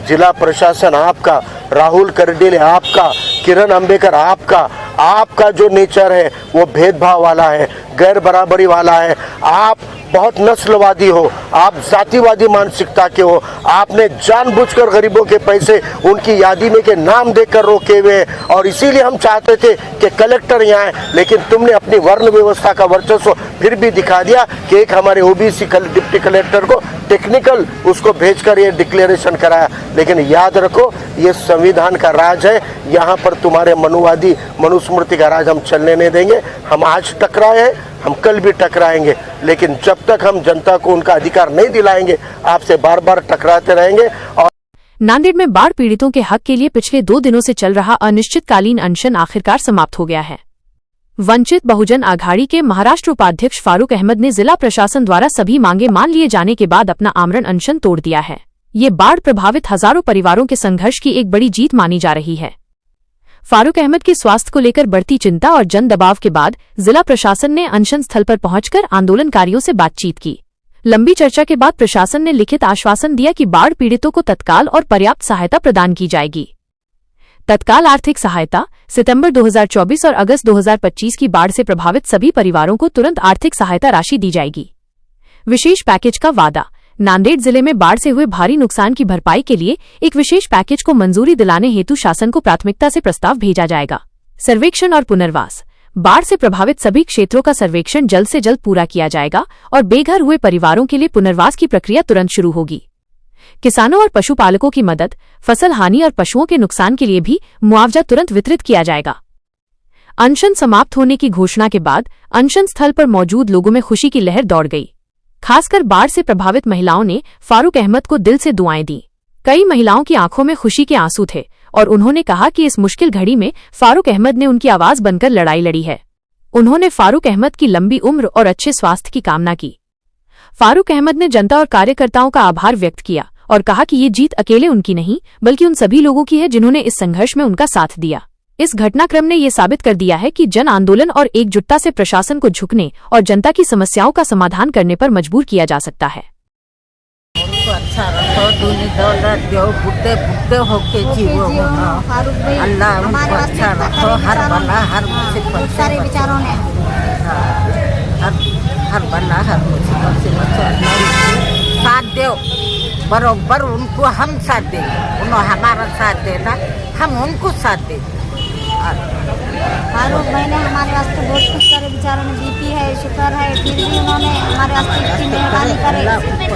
जिला प्रशासन आपका, राहुल करडिले आपका, किरण अंबेकर आपका जो नेचर है वो भेदभाव वाला है, गैर बराबरी वाला है। आप बहुत नस्लवादी हो, आप जातिवादी मानसिकता के हो। आपने जानबूझकर गरीबों के पैसे उनकी यादी में के नाम देकर रोके हुए, और इसीलिए हम चाहते थे कि कलेक्टर यहाँ आए, लेकिन तुमने अपनी वर्ण व्यवस्था का वर्चस्व फिर भी दिखा दिया कि एक हमारे ओबीसी डिप्टी कलेक्टर को टेक्निकल उसको भेजकर ये डिक्लेरेशन कराया। लेकिन याद रखो, ये संविधान का राज है, यहाँ पर तुम्हारे मनुवादी मनुस्मृति का राज हम चलने नहीं देंगे। हम आज टकराए हैं, हम कल भी टकराएंगे, लेकिन जब तक हम जनता को उनका अधिकार नहीं दिलाएंगे, आपसे बार बार टकराते रहेंगे। और नांदेड़ में बाढ़ पीड़ितों के हक के लिए पिछले 2 दिनों से चल रहा अनिश्चितकालीन अनशन आखिरकार समाप्त हो गया है। वंचित बहुजन आघाड़ी के महाराष्ट्र उपाध्यक्ष फारूक अहमद ने जिला प्रशासन द्वारा सभी मांगे मान लिए जाने के बाद अपना आमरण अनशन तोड़ दिया है। ये बाढ़ प्रभावित हजारों परिवारों के संघर्ष की एक बड़ी जीत मानी जा रही है। फारूक अहमद के स्वास्थ्य को लेकर बढ़ती चिंता और जन दबाव के बाद जिला प्रशासन ने अनशन स्थल पर पहुंचकर आंदोलनकारियों से बातचीत की। लंबी चर्चा के बाद प्रशासन ने लिखित आश्वासन दिया कि बाढ़ पीड़ितों को तत्काल और पर्याप्त सहायता प्रदान की जाएगी। तत्काल आर्थिक सहायता, सितंबर 2024 और अगस्त 2025 की बाढ़ से प्रभावित सभी परिवारों को तुरंत आर्थिक सहायता राशि दी जाएगी। विशेष पैकेज का वादा, नांदेड़ जिले में बाढ़ से हुए भारी नुकसान की भरपाई के लिए एक विशेष पैकेज को मंजूरी दिलाने हेतु शासन को प्राथमिकता से प्रस्ताव भेजा जाएगा। सर्वेक्षण और पुनर्वास, बाढ़ से प्रभावित सभी क्षेत्रों का सर्वेक्षण जल्द से जल्द पूरा किया जाएगा और बेघर हुए परिवारों के लिए पुनर्वास की प्रक्रिया तुरंत शुरू होगी। किसानों और पशुपालकों की मदद, फसल हानि और पशुओं के नुकसान के लिए भी मुआवजा तुरंत वितरित किया जाएगा। अनशन समाप्त होने की घोषणा के बाद अनशन स्थल पर मौजूद लोगों में खुशी की लहर दौड़ गई। खासकर बाढ़ से प्रभावित महिलाओं ने फारूक अहमद को दिल से दुआएं दी। कई महिलाओं की आंखों में खुशी के आंसू थे और उन्होंने कहा कि इस मुश्किल घड़ी में फारूक अहमद ने उनकी आवाज बनकर लड़ाई लड़ी है। उन्होंने फारूक अहमद की लंबी उम्र और अच्छे स्वास्थ्य की कामना की। फारूक अहमद ने जनता और कार्यकर्ताओं का आभार व्यक्त किया और कहा कि ये जीत अकेले उनकी नहीं बल्कि उन सभी लोगों की है जिन्होंने इस संघर्ष में उनका साथ दिया। इस घटनाक्रम ने ये साबित कर दिया है कि जन आंदोलन और एकजुटता से प्रशासन को झुकने और जनता की समस्याओं का समाधान करने पर मजबूर किया जा सकता है। अच्छा रखो, दौलत दो, बुढ़े बुढ़े होके जीवो, अल्लाह उनको अच्छा रखो, हर बला हर मुसीबत सारे विचारों ने हर बला हर मुसीबत से बचो, साथ दो बरोबर। उनको हम साथ देंगे, उन्होंने हमारा साथ देना, हम उनको साथ देंगे। फारूक भाई ने हमारे वास्ते बहुत कुछ करे, बेचारों ने बीपी है, शुगर है, फिर भी उन्होंने हमारे वास्ते इतनी मेहरबानी करे।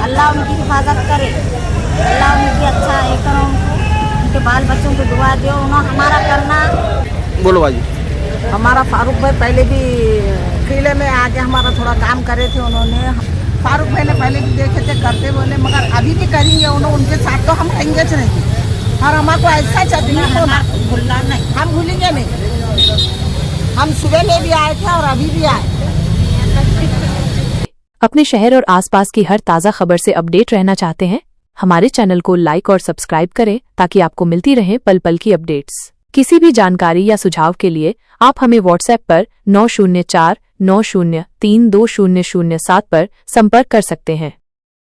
अल्लाह उनकी हिफाजत करे, अल्लाह उनकी अच्छा है करो, उनके बाल बच्चों को दुआ दो, उन्होंने हमारा करना। बोलो भाई। हमारा फारूक भाई पहले भी किले में आके हमारा थोड़ा काम करे थे उन्होंने। फारूक भाई ने पहले भी देखे थे करते बोले, मगर अभी भी करेंगे उनके साथ, तो हम रहेंगे नहीं। और हमारे ऐसा चाहिए भूलना नहीं, हम भूलेंगे नहीं। हम सुबह में भी आए थे और अभी भी आए। अपने शहर और आसपास की हर ताज़ा खबर से अपडेट रहना चाहते हैं? हमारे चैनल को लाइक और सब्सक्राइब करें ताकि आपको मिलती रहे पल पल की अपडेट्स। किसी भी जानकारी या सुझाव के लिए आप हमें व्हाट्सएप पर 9049032007 पर संपर्क कर सकते हैं।